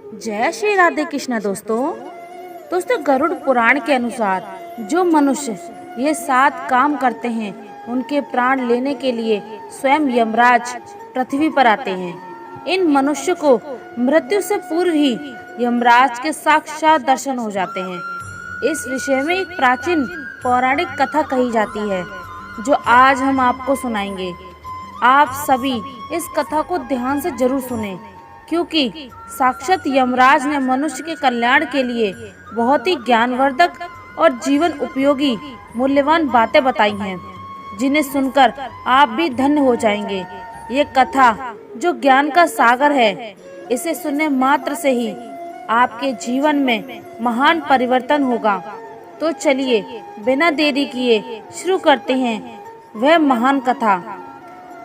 जय श्री राधे कृष्ण दोस्तों गरुड़ पुराण के अनुसार जो मनुष्य ये 7 काम करते हैं उनके प्राण लेने के लिए स्वयं यमराज पृथ्वी पर आते हैं। इन मनुष्य को मृत्यु से पूर्व ही यमराज के साक्षात दर्शन हो जाते हैं। इस विषय में एक प्राचीन पौराणिक कथा कही जाती है जो आज हम आपको सुनाएंगे। आप सभी इस कथा को ध्यान से जरूर सुनें, क्योंकि साक्षात यमराज ने मनुष्य के कल्याण के लिए बहुत ही ज्ञानवर्धक और जीवन उपयोगी मूल्यवान बातें बताई हैं, जिन्हें सुनकर आप भी धन्य हो जाएंगे। ये कथा जो ज्ञान का सागर है, इसे सुनने मात्र से ही आपके जीवन में महान परिवर्तन होगा। तो चलिए बिना देरी किए शुरू करते हैं वह महान कथा।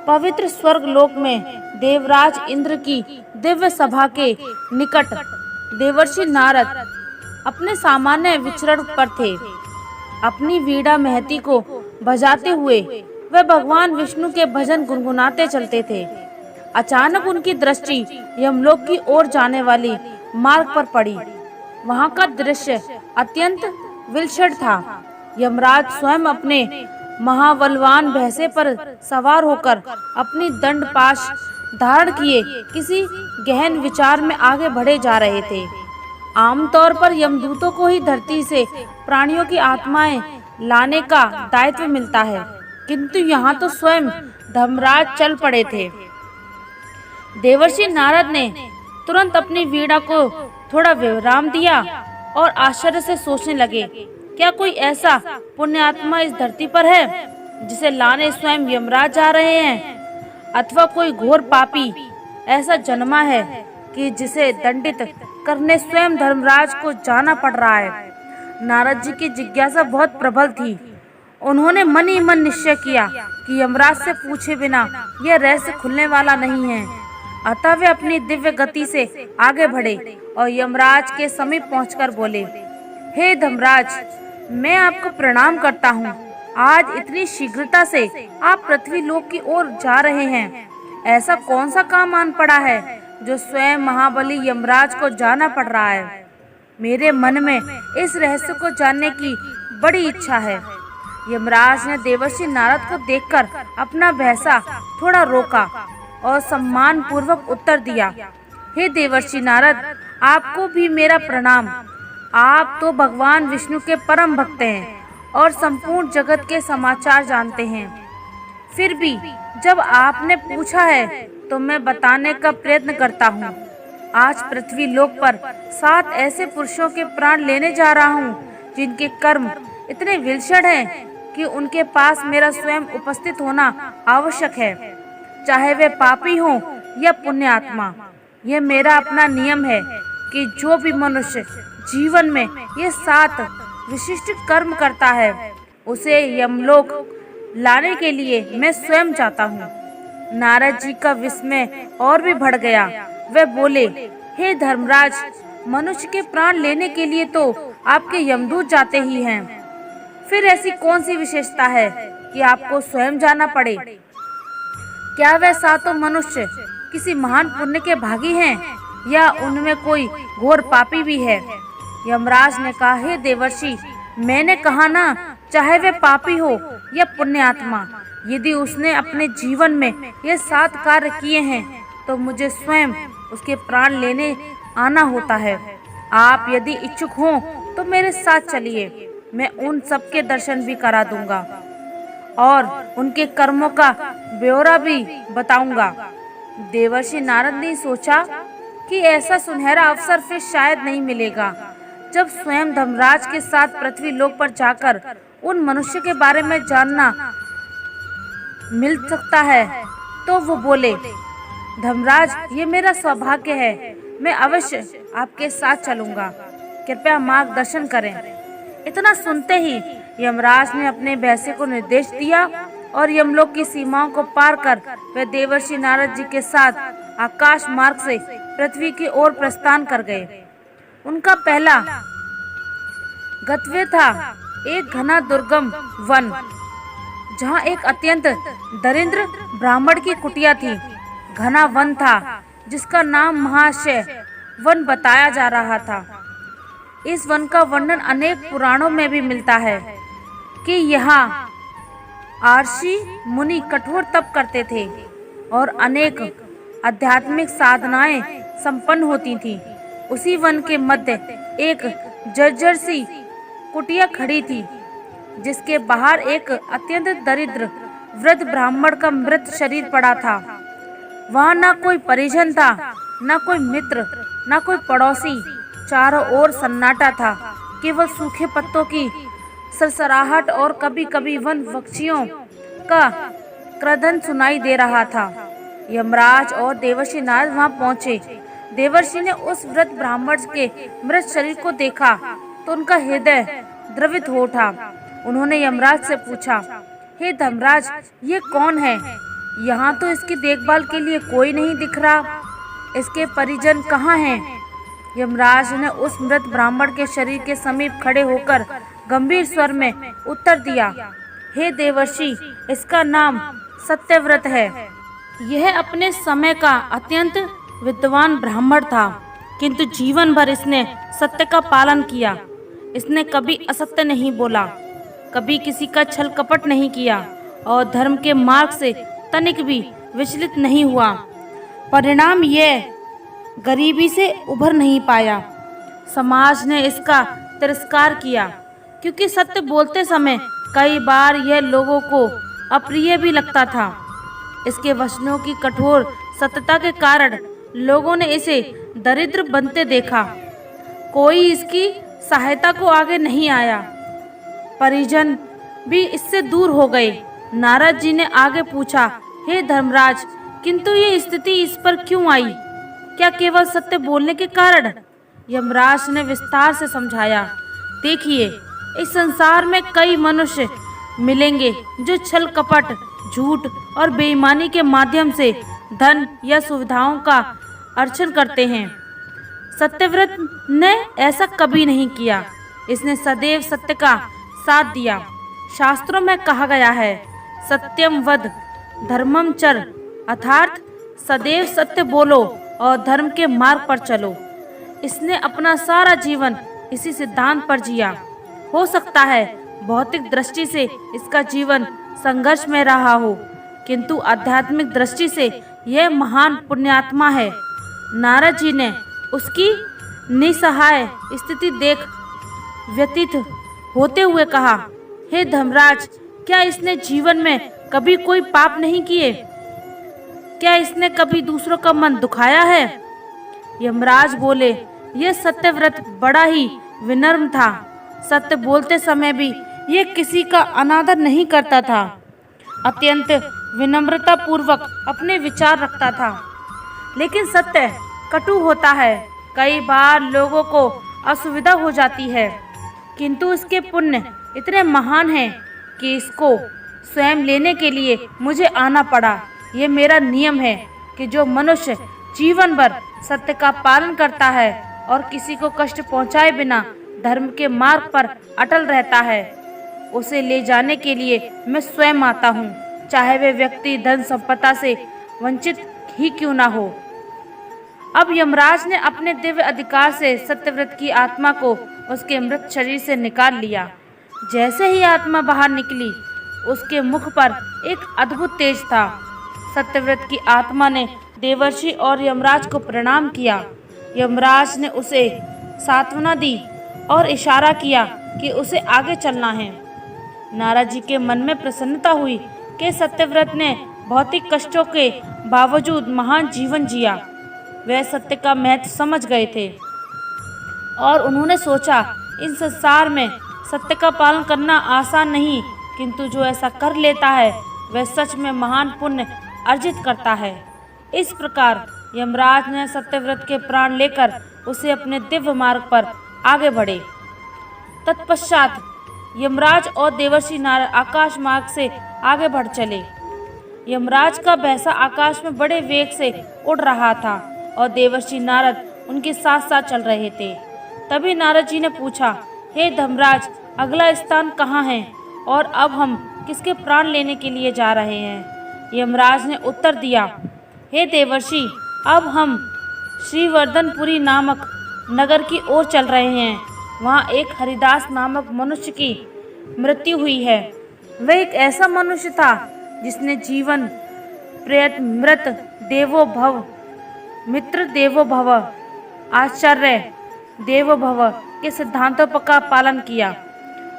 पवित्र स्वर्ग लोक में देवराज इंद्र की दिव्य सभा के निकट देवर्षि नारद अपने सामान्य विचरण पर थे। अपनी वीणा महती को बजाते हुए वे भगवान विष्णु के भजन गुनगुनाते चलते थे। अचानक उनकी दृष्टि यमलोक की ओर जाने वाली मार्ग पर पड़ी। वहां का दृश्य अत्यंत विलक्षण था। यमराज स्वयं अपने महाबलवान भैंसे पर सवार होकर अपनी दंडपाश धारण किए किसी गहन विचार में आगे बढ़े जा रहे थे। आमतौर पर यमदूतों को ही धरती से प्राणियों की आत्माएं लाने का दायित्व मिलता है, किंतु यहाँ तो स्वयं धर्मराज चल पड़े थे। देवर्षि नारद ने तुरंत अपनी वीणा को थोड़ा विराम दिया और आश्चर्य से सोचने लगे, क्या कोई ऐसा पुण्यात्मा इस धरती पर है जिसे लाने स्वयं यमराज जा रहे हैं, अथवा कोई घोर पापी ऐसा जन्मा है कि जिसे दंडित करने स्वयं धर्मराज को जाना पड़ रहा है। नारद जी की जिज्ञासा बहुत प्रबल थी। उन्होंने मन ही मन निश्चय किया कि यमराज से पूछे बिना यह रहस्य खुलने वाला नहीं है। अतः वे अपनी दिव्य गति से आगे बढ़े और यमराज के समीप पहुंचकर बोले, हे धर्मराज, मैं आपको प्रणाम करता हूँ। आज इतनी शीघ्रता से आप पृथ्वी लोक की ओर जा रहे हैं। ऐसा कौन सा काम आन पड़ा है जो स्वयं महाबली यमराज को जाना पड़ रहा है? मेरे मन में इस रहस्य को जानने की बड़ी इच्छा है। यमराज ने देवर्षि नारद को देखकर अपना भैंसा थोड़ा रोका और सम्मान पूर्वक उत्तर दिया, हे देवर्षि नारद, आपको भी मेरा प्रणाम। आप तो भगवान विष्णु के परम भक्त हैं और संपूर्ण जगत के समाचार जानते हैं। फिर भी जब आपने पूछा है तो मैं बताने का प्रयत्न करता हूँ। आज पृथ्वी लोक पर 7 ऐसे पुरुषों के प्राण लेने जा रहा हूँ जिनके कर्म इतने विलक्षण हैं कि उनके पास मेरा स्वयं उपस्थित होना आवश्यक है, चाहे वे पापी हों या पुण्यात्मा। यह मेरा अपना नियम है कि जो भी मनुष्य जीवन में ये 7 विशिष्ट कर्म करता है उसे यमलोक लाने के लिए मैं स्वयं चाहता हूँ। नारद जी का विस्मय और भी बढ़ गया। वे बोले, हे धर्मराज, मनुष्य के प्राण लेने के लिए तो आपके यमदूत जाते ही हैं। फिर ऐसी कौन सी विशेषता है कि आपको स्वयं जाना पड़े? क्या वे 7 मनुष्य किसी महान पुण्य के भागी हैं या उनमें कोई घोर पापी भी है? यमराज ने कहा, हे देवर्षि, मैंने कहा ना, चाहे वे पापी हो या पुण्यात्मा, यदि उसने अपने जीवन में ये 7 कार्य किए हैं तो मुझे स्वयं उसके प्राण लेने आना होता है। आप यदि इच्छुक हों तो मेरे साथ चलिए, मैं उन सबके दर्शन भी करा दूंगा और उनके कर्मों का ब्यौरा भी बताऊंगा। देवर्षि नारद ने सोचा कि ऐसा सुनहरा अवसर फिर शायद नहीं मिलेगा जब स्वयं धर्मराज के साथ पृथ्वी लोक पर जाकर उन मनुष्य के बारे में जानना मिल सकता है। तो वो बोले, धर्मराज, ये मेरा सौभाग्य है, मैं अवश्य आपके साथ चलूंगा, कृपया मार्गदर्शन करें। इतना सुनते ही यमराज ने अपने भैंसे को निर्देश दिया और यमलोक की सीमाओं को पार कर वे देवर्षि नारद जी के साथ आकाश मार्ग से पृथ्वी की ओर प्रस्थान कर गए। उनका पहला गंतव्य था एक घना दुर्गम वन, जहाँ एक अत्यंत दरिद्र ब्राह्मण की कुटिया थी। घना वन था जिसका नाम महाशय वन बताया जा रहा था। इस वन का वर्णन अनेक पुराणों में भी मिलता है कि यहाँ आर्षि मुनि कठोर तप करते थे और अनेक आध्यात्मिक साधनाएं संपन्न होती थीं। उसी वन के मध्य एक जर्जर सी कुटिया खड़ी थी, जिसके बाहर एक अत्यंत दरिद्र वृद्ध ब्राह्मण का मृत शरीर पड़ा था। वहाँ न कोई परिजन था, न कोई मित्र, न कोई पड़ोसी। चारों ओर सन्नाटा था, केवल सूखे पत्तों की सरसराहट और कभी कभी वन पक्षियों का क्रदन सुनाई दे रहा था। यमराज और देवर्षि नारद वहां पहुंचे। देवर्षि ने उस वृद्ध ब्राह्मण के मृत शरीर को देखा तो उनका हृदय द्रवित हो उठा। उन्होंने यमराज से पूछा, हे धर्मराज, ये कौन है? यहाँ तो इसकी देखभाल के लिए कोई नहीं दिख रहा। इसके परिजन कहाँ हैं? यमराज ने उस मृत ब्राह्मण के शरीर के समीप खड़े होकर गंभीर स्वर में उत्तर दिया, हे देवर्षि, इसका नाम सत्यव्रत है। यह अपने समय का अत्यंत विद्वान ब्राह्मण था, किंतु जीवन भर इसने सत्य का पालन किया। इसने कभी असत्य नहीं बोला, कभी किसी का छल कपट नहीं किया और धर्म के मार्ग से तनिक भी विचलित नहीं हुआ। परिणाम यह गरीबी से उभर नहीं पाया। समाज ने इसका तिरस्कार किया, क्योंकि सत्य बोलते समय कई बार यह लोगों को अप्रिय भी लगता था। इसके वचनों की कठोर सत्यता के कारण लोगों ने इसे दरिद्र बनते देखा। कोई इसकी सहायता को आगे नहीं आया। परिजन भी इससे दूर हो गए। नारद जी ने आगे पूछा, हे धर्मराज, किंतु ये स्थिति इस पर क्यों आई? क्या केवल सत्य बोलने के कारण? यमराज ने विस्तार से समझाया, देखिए, इस संसार में कई मनुष्य मिलेंगे जो छल कपट, झूठ और बेईमानी के माध्यम से धन या सुविधाओं का अर्जन करते हैं। सत्यव्रत ने ऐसा कभी नहीं किया। इसने सदैव सत्य का साथ दिया। शास्त्रों में कहा गया है, सत्यम वद धर्मम चर, अर्थात सदैव सत्य बोलो और धर्म के मार्ग पर चलो। इसने अपना सारा जीवन इसी सिद्धांत पर जिया। हो सकता है भौतिक दृष्टि से इसका जीवन संघर्ष में रहा हो, किंतु आध्यात्मिक दृष्टि से यह महान पुण्यात्मा है। नारद जी ने उसकी निसहाय स्थिति देख व्यतीत होते हुए कहा, हे धर्मराज, क्या इसने जीवन में कभी कोई पाप नहीं किए? क्या इसने कभी दूसरों का मन दुखाया है? यमराज बोले, यह सत्यव्रत बड़ा ही विनम्र था। सत्य बोलते समय भी यह किसी का अनादर नहीं करता था। अत्यंत विनम्रता पूर्वक अपने विचार रखता था। लेकिन सत्य कटु होता है। कई बार लोगों को असुविधा हो जाती है, किंतु इसके पुण्य इतने महान हैं कि इसको स्वयं लेने के लिए मुझे आना पड़ा। ये मेरा नियम है कि जो मनुष्य जीवन भर सत्य का पालन करता है और किसी को कष्ट पहुंचाए बिना धर्म के मार्ग पर अटल रहता है, उसे ले जाने के लिए मैं स्वयं आता हूँ, चाहे वे व्यक्ति धन संपदा से वंचित ही क्यों ना हो। अब यमराज ने अपने दिव्य अधिकार से सत्यव्रत की आत्मा को उसके मृत शरीर से निकाल लिया। जैसे ही आत्मा बाहर निकली, उसके मुख पर एक अद्भुत तेज था। सत्यव्रत की आत्मा ने देवर्षि और यमराज को प्रणाम किया। यमराज ने उसे सांत्वना दी और इशारा किया कि उसे आगे चलना है। नारद जी के मन में प्रसन्नता हुई कि सत्यव्रत ने भौतिक कष्टों के बावजूद महान जीवन जिया। वह सत्य का महत्व समझ गए थे और उन्होंने सोचा, इस संसार में सत्य का पालन करना आसान नहीं, किंतु जो ऐसा कर लेता है वह सच में महान पुण्य अर्जित करता है। इस प्रकार यमराज ने सत्यव्रत के प्राण लेकर उसे अपने दिव्य मार्ग पर आगे बढ़े। तत्पश्चात यमराज और देवर्षि नारद आकाश मार्ग से आगे बढ़ चले। यमराज का भैंसा आकाश में बड़े वेग से उड़ रहा था और देवर्षि नारद उनके साथ साथ चल रहे थे। तभी नारद जी ने पूछा, हे धर्मराज, अगला स्थान कहाँ है और अब हम किसके प्राण लेने के लिए जा रहे हैं? यमराज ने उत्तर दिया, हे देवर्षि, अब हम श्रीवर्धनपुरी नामक नगर की ओर चल रहे हैं। वहाँ एक हरिदास नामक मनुष्य की मृत्यु हुई है। वह एक ऐसा मनुष्य था जिसने जीवन प्रेत मृत देवो भव, मित्र देवो भव, आचार्य देवो भव के सिद्धांतों का पालन किया।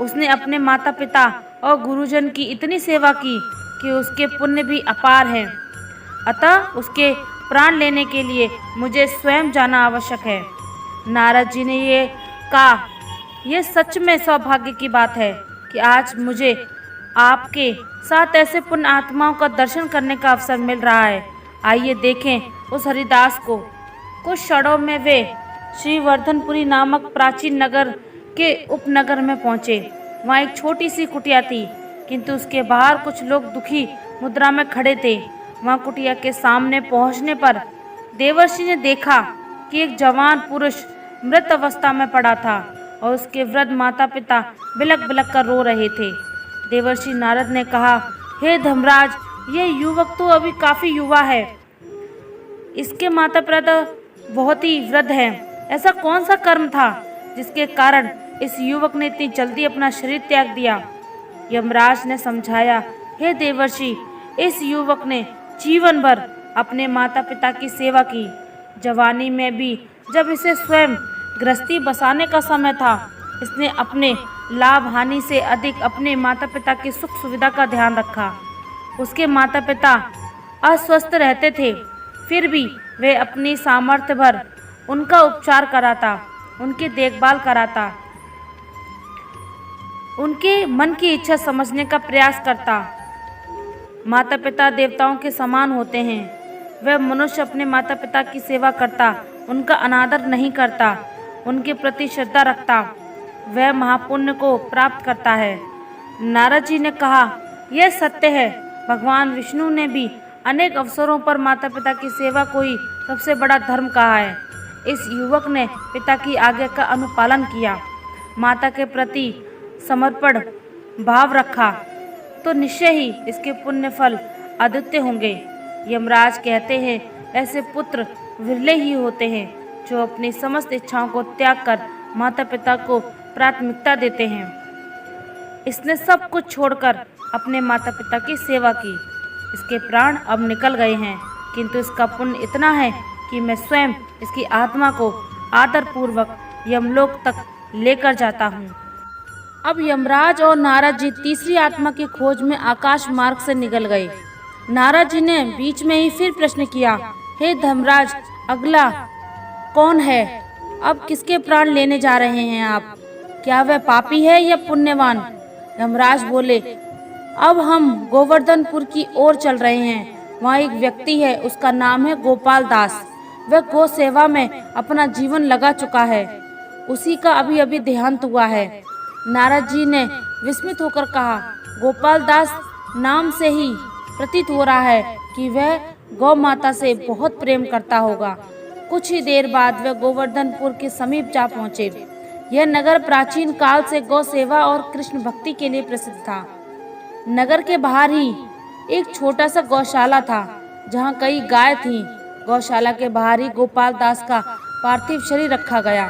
उसने अपने माता पिता और गुरुजन की इतनी सेवा की कि उसके पुण्य भी अपार हैं। अतः उसके प्राण लेने के लिए मुझे स्वयं जाना आवश्यक है। नारद जी ने ये कहा, यह सच में सौभाग्य की बात है कि आज मुझे आपके साथ ऐसे पुण्य आत्माओं का दर्शन करने का अवसर मिल रहा है। आइए देखें उस हरिदास को। कुछ क्षणों में वे श्रीवर्धनपुरी नामक प्राचीन नगर के उपनगर में पहुँचे। वहाँ एक छोटी सी कुटिया थी, किंतु उसके बाहर कुछ लोग दुखी मुद्रा में खड़े थे। वहाँ कुटिया के सामने पहुँचने पर देवर्षि ने देखा कि एक जवान पुरुष मृत अवस्था में पड़ा था और उसके वृद्ध माता पिता बिलक बिलक कर रो रहे थे। देवर्षि नारद ने कहा, हे धर्मराज, यह युवक तो अभी काफी युवा है। इसके माता पिता बहुत ही वृद्ध हैं। ऐसा कौन सा कर्म था जिसके कारण इस युवक ने इतनी जल्दी अपना शरीर त्याग दिया? यमराज ने समझाया, हे देवर्षि, इस युवक ने जीवन भर अपने माता पिता की सेवा की। जवानी में भी जब इसे स्वयं गृहस्थी बसाने का समय था, इसने अपने लाभ हानि से अधिक अपने माता पिता की सुख सुविधा का ध्यान रखा। उसके माता पिता अस्वस्थ रहते थे, फिर भी वे अपनी सामर्थ्य भर उनका उपचार कराता, उनकी देखभाल कराता, उनके मन की इच्छा समझने का प्रयास करता। माता पिता देवताओं के समान होते हैं। वह मनुष्य अपने माता पिता की सेवा करता, उनका अनादर नहीं करता, उनके प्रति श्रद्धा रखता, वह महापुण्य को प्राप्त करता है। नारद जी ने कहा, यह सत्य है। भगवान विष्णु ने भी अनेक अवसरों पर माता पिता की सेवा को ही सबसे बड़ा धर्म कहा है। इस युवक ने पिता की आज्ञा का अनुपालन किया, माता के प्रति समर्पण भाव रखा, तो निश्चय ही इसके पुण्य फल अद्वितीय होंगे। यमराज कहते हैं, ऐसे पुत्र विरले ही होते हैं जो अपनी समस्त इच्छाओं को त्याग कर माता पिता को प्राथमिकता देते हैं। इसने सब कुछ छोड़कर अपने माता पिता की सेवा की। इसके प्राण अब निकल गए हैं, किंतु इसका पुण्य इतना है कि मैं स्वयं इसकी आत्मा को आदरपूर्वक यमलोक तक लेकर जाता हूँ। अब यमराज और नारद जी तीसरी आत्मा की खोज में आकाश मार्ग से निकल गए। नारद जी ने बीच में ही फिर प्रश्न किया, हे धर्मराज, अगला कौन है? अब किसके प्राण लेने जा रहे हैं आप? क्या वह पापी है या पुण्यवान? यमराज बोले, अब हम गोवर्धनपुर की ओर चल रहे हैं। वहाँ एक व्यक्ति है, उसका नाम है गोपाल दास। वह गौ सेवा में अपना जीवन लगा चुका है। उसी का अभी अभी देहांत हुआ है। नारद जी ने विस्मित होकर कहा, गोपाल दास नाम से ही प्रतीत हो रहा है कि वह गौ माता से बहुत प्रेम करता होगा। कुछ ही देर बाद वह गोवर्धनपुर के समीप जा पहुँचे। यह नगर प्राचीन काल से गौ सेवा और कृष्ण भक्ति के लिए प्रसिद्ध था। नगर के बाहर ही एक छोटा सा गौशाला था, जहाँ कई गाय थीं। गौशाला के बाहर ही गोपाल दास का पार्थिव शरीर रखा गया।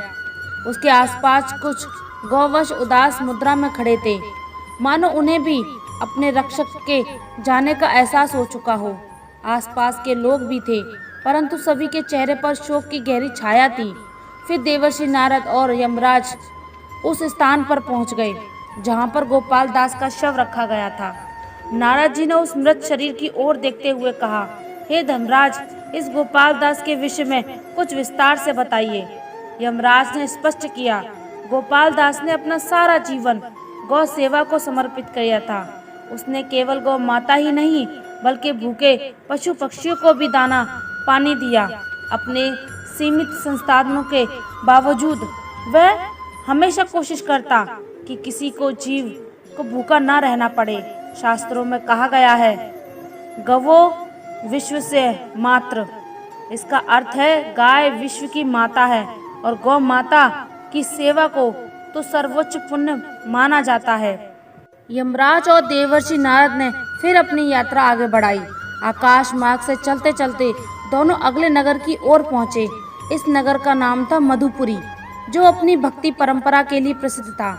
उसके आसपास कुछ गौवश उदास मुद्रा में खड़े थे, मानो उन्हें भी अपने रक्षक के जाने का एहसास हो चुका हो। आसपास के लोग भी थे, परंतु सभी के चेहरे पर शोक की गहरी छाया थी। फिर देवर्षि नारद और यमराज उस स्थान पर पहुंच गए जहां पर गोपाल दास का शव रखा गया था। नारद जी ने उस मृत शरीर की ओर देखते हुए कहा, हे धर्मराज, इस गोपाल दास के विषय में कुछ विस्तार से बताइए। यमराज ने स्पष्ट किया, गोपाल दास ने अपना सारा जीवन गौ सेवा को समर्पित किया था। उसने केवल गौ माता ही नहीं बल्कि भूखे पशु पक्षियों को भी दाना पानी दिया। अपने सीमित संसाधनों के बावजूद वह हमेशा कोशिश करता कि किसी को जीव को भूखा ना रहना पड़े। शास्त्रों में कहा गया है, गवो विश्व से मात्र। इसका अर्थ है गाय विश्व की माता है और गौ माता की सेवा को तो सर्वोच्च पुण्य माना जाता है। यमराज और देवर्षि नारद ने फिर अपनी यात्रा आगे बढ़ाई। आकाश मार्ग से चलते चलते दोनों अगले नगर की ओर पहुँचे। इस नगर का नाम था मधुपुरी, जो अपनी भक्ति परंपरा के लिए प्रसिद्ध था।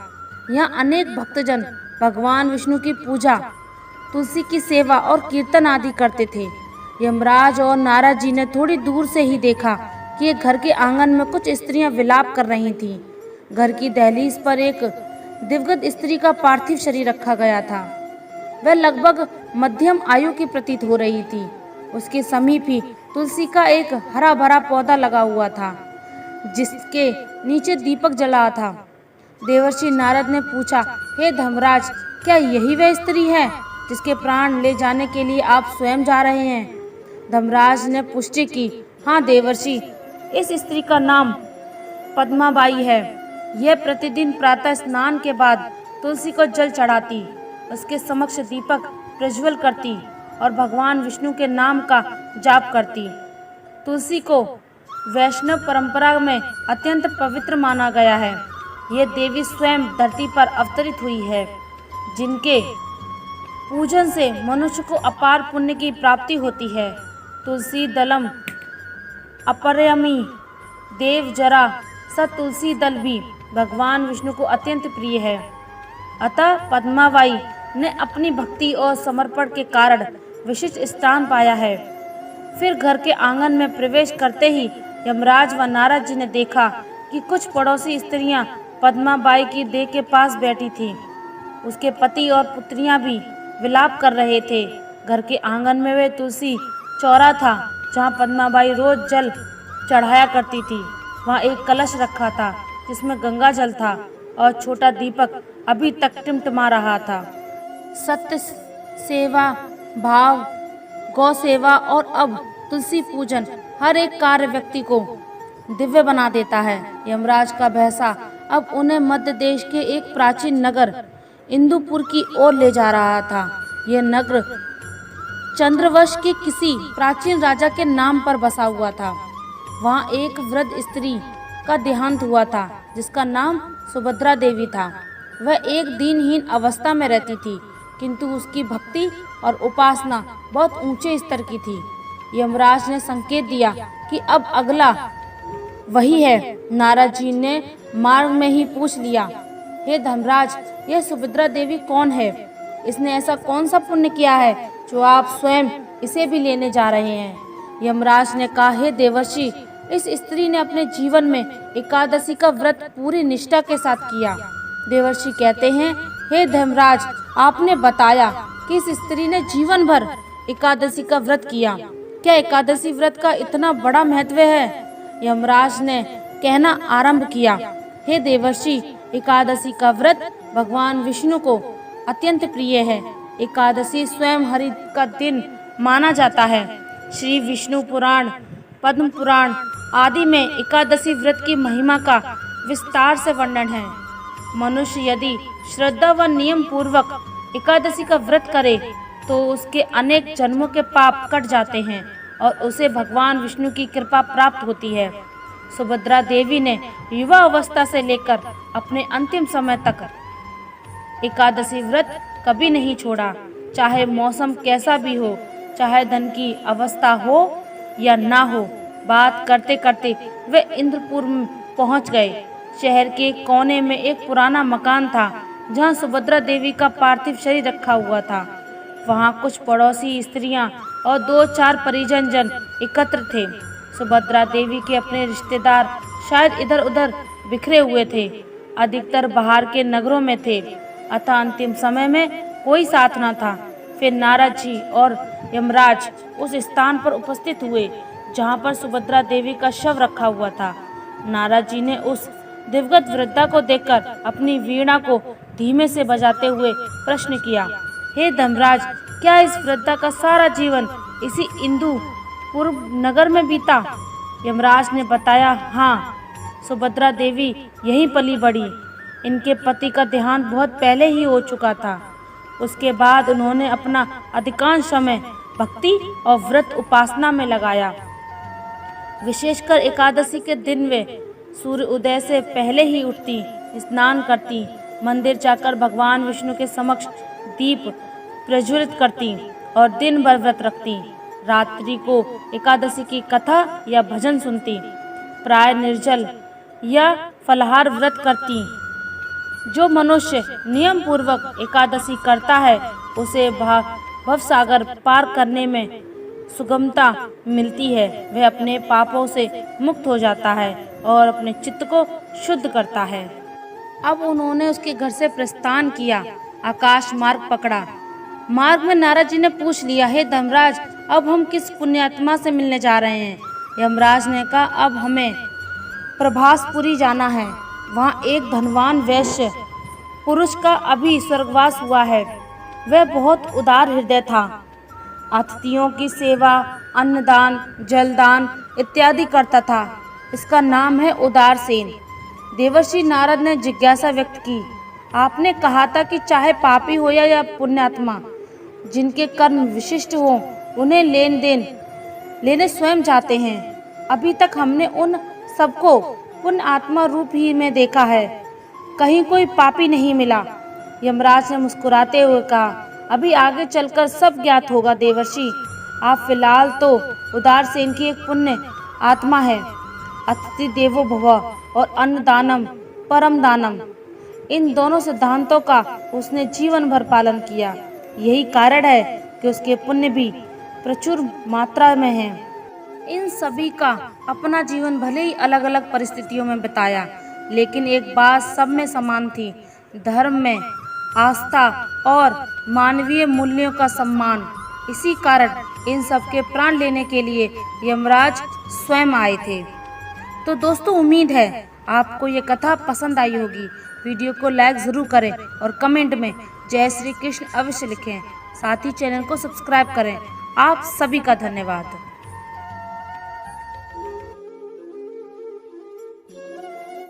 यहाँ अनेक भक्तजन भगवान विष्णु की पूजा, तुलसी की सेवा और कीर्तन आदि करते थे। यमराज और नारद जी ने थोड़ी दूर से ही देखा कि एक घर के आंगन में कुछ स्त्रियां विलाप कर रही थीं। घर की दहलीज पर एक दिवंगत स्त्री का पार्थिव शरीर रखा गया था। वह लगभग मध्यम आयु की प्रतीत हो रही थी। उसके समीप ही तुलसी का एक हरा भरा पौधा लगा हुआ था, जिसके नीचे दीपक जला था। देवर्षि नारद ने पूछा, हे धर्मराज, क्या यही वह स्त्री है जिसके प्राण ले जाने के लिए आप स्वयं जा रहे हैं? धर्मराज ने पुष्टि की, हाँ देवर्षि, इस स्त्री का नाम पद्माबाई है। यह प्रतिदिन प्रातः स्नान के बाद तुलसी को जल चढ़ाती, उसके समक्ष दीपक प्रज्वल करती और भगवान विष्णु के नाम का जाप करती। तुलसी को वैष्णव परंपरा में अत्यंत पवित्र माना गया है। यह देवी स्वयं धरती पर अवतरित हुई है, जिनके पूजन से मनुष्य को अपार पुण्य की प्राप्ति होती है। तुलसी दलम अपरयमी देव जरा स तुलसी दल भी भगवान विष्णु को अत्यंत प्रिय है। अतः पद्माबाई ने अपनी भक्ति और समर्पण के कारण विशिष्ट स्थान पाया है। फिर घर के आंगन में प्रवेश करते ही यमराज व नारद जी ने देखा कि कुछ पड़ोसी स्त्रियां पद्माबाई की देह के पास बैठी थीं। उसके पति और पुत्रियां भी विलाप कर रहे थे। घर के आंगन में वे तुलसी चौरा था, जहां पद्माबाई रोज जल चढ़ाया करती थी। वहां एक कलश रखा था, जिसमें गंगा जल था और छोटा दीपक अभी तक टिमटिमा रहा था। सत्य सेवा भाव, गौ सेवा और अब तुलसी पूजन हर एक कार्य व्यक्ति को दिव्य बना देता है। यमराज का भैंसा अब उन्हें मध्य देश के एक प्राचीन नगर इंदुपुर की ओर ले जा रहा था। यह नगर चंद्रवंश के किसी प्राचीन राजा के नाम पर बसा हुआ था। वहाँ एक वृद्ध स्त्री का देहांत हुआ था, जिसका नाम सुभद्रा देवी था। वह एक दीनहीन अवस्था में रहती थी, किंतु उसकी भक्ति और उपासना बहुत ऊंचे स्तर की थी। यमराज ने संकेत दिया कि अब अगला वही है। नारद जी ने मार्ग में ही पूछ लिया, हे धर्मराज, यह सुभद्रा देवी कौन है? इसने ऐसा कौन सा पुण्य किया है जो आप स्वयं इसे भी लेने जा रहे हैं? यमराज ने कहा, हे देवर्षि, इस स्त्री ने अपने जीवन में एकादशी का व्रत पूरी निष्ठा के साथ किया। देवर्षि कहते हैं, हे धर्मराज, आपने बताया कि इस स्त्री ने जीवन भर एकादशी का व्रत किया। क्या एकादशी व्रत का इतना बड़ा महत्व है? यमराज ने कहना आरंभ किया, हे देवर्षि, एकादशी का व्रत भगवान विष्णु को अत्यंत प्रिय है। एकादशी स्वयं हरि का दिन माना जाता है। श्री विष्णु पुराण, पद्म पुराण आदि में एकादशी व्रत की महिमा का विस्तार से वर्णन है। मनुष्य यदि श्रद्धा व नियम पूर्वक एकादशी का व्रत करे तो उसके अनेक जन्मों के पाप कट जाते हैं और उसे भगवान विष्णु की कृपा प्राप्त होती है। सुभद्रा देवी ने युवा अवस्था से लेकर अपने अंतिम समय तक एकादशी व्रत कभी नहीं छोड़ा। चाहे मौसम कैसा भी हो, चाहे धन की अवस्था हो या ना हो। बात करते करते वे इंद्रपुर में पहुंच गए। शहर के कोने में एक पुराना मकान था, जहां सुभद्रा देवी का पार्थिव शरीर रखा हुआ था। वहां कुछ पड़ोसी स्त्रियां और 2-4 परिजन जन एकत्र थे। सुभद्रा देवी के अपने रिश्तेदार शायद इधर उधर बिखरे हुए थे, अधिकतर बाहर के नगरों में थे। अतः अंतिम समय में कोई साथ न था। फिर नारद जी और यमराज उस स्थान पर उपस्थित हुए जहां पर सुभद्रा देवी का शव रखा हुआ था। नारद जी ने उस दिवंगत वृद्धा को देखकर अपनी वीणा को धीमे से बजाते हुए प्रश्न किया, हे धर्मराज, क्या इस वृद्धा का सारा जीवन इसी इंदुपुर नगर में बीता? यमराज ने बताया, हाँ, सुभद्रा देवी यहीं पली बढ़ी। इनके पति का देहांत बहुत पहले ही हो चुका था। उसके बाद उन्होंने अपना अधिकांश समय भक्ति और व्रत उपासना में लगाया। विशेषकर एकादशी के दिन वे सूर्य उदय से पहले ही उठती, स्नान करती, मंदिर जाकर भगवान विष्णु के समक्ष दीप प्रज्वलित करती और दिन भर व्रत रखती। रात्रि को एकादशी की कथा या भजन सुनती। प्राय निर्जल या फलाहार व्रत करती। जो मनुष्य नियम पूर्वक एकादशी करता है उसे भवसागर पार करने में सुगमता मिलती है। वह अपने पापों से मुक्त हो जाता है और अपने चित्त को शुद्ध करता है। अब उन्होंने उसके घर से प्रस्थान किया, आकाश मार्ग पकड़ा। मार्ग में नारद जी ने पूछ लिया, हे धर्मराज, अब हम किस पुण्यात्मा से मिलने जा रहे हैं? यमराज ने कहा, अब हमें प्रभासपुरी जाना है। वहाँ एक धनवान वैश्य पुरुष का अभी स्वर्गवास हुआ है। वह बहुत उदार हृदय था। अतिथियों की सेवा, अन्नदान, जलदान इत्यादि करता था। इसका नाम है उदारसेन। देवर्षि नारद ने जिज्ञासा व्यक्त की, आपने कहा था कि चाहे पापी हो या पुण्यात्मा, जिनके कर्म विशिष्ट हो उन्हें लेने स्वयं जाते हैं। अभी तक हमने उन सबको पुण्य आत्मा रूप ही में देखा है, कहीं कोई पापी नहीं मिला। यमराज ने मुस्कुराते हुए कहा, अभी आगे चलकर सब ज्ञात होगा देवर्षि। आप फिलहाल तो उदारसेन की एक पुण्य आत्मा है। अतिथि देवो भव और अन्नदानम परम दानम, इन दोनों सिद्धांतों का उसने जीवन भर पालन किया। यही कारण है कि उसके पुण्य भी प्रचुर मात्रा में हैं। इन सभी का अपना जीवन भले ही अलग अलग परिस्थितियों में बिताया, लेकिन एक बात सब में समान थी, धर्म में आस्था और मानवीय मूल्यों का सम्मान। इसी कारण इन सबके प्राण लेने के लिए यमराज स्वयं आए थे। तो दोस्तों, उम्मीद है आपको ये कथा पसंद आई होगी। वीडियो को लाइक ज़रूर करें और कमेंट में जय श्री कृष्ण अवश्य लिखें। साथ ही चैनल को सब्सक्राइब करें। आप सभी का धन्यवाद।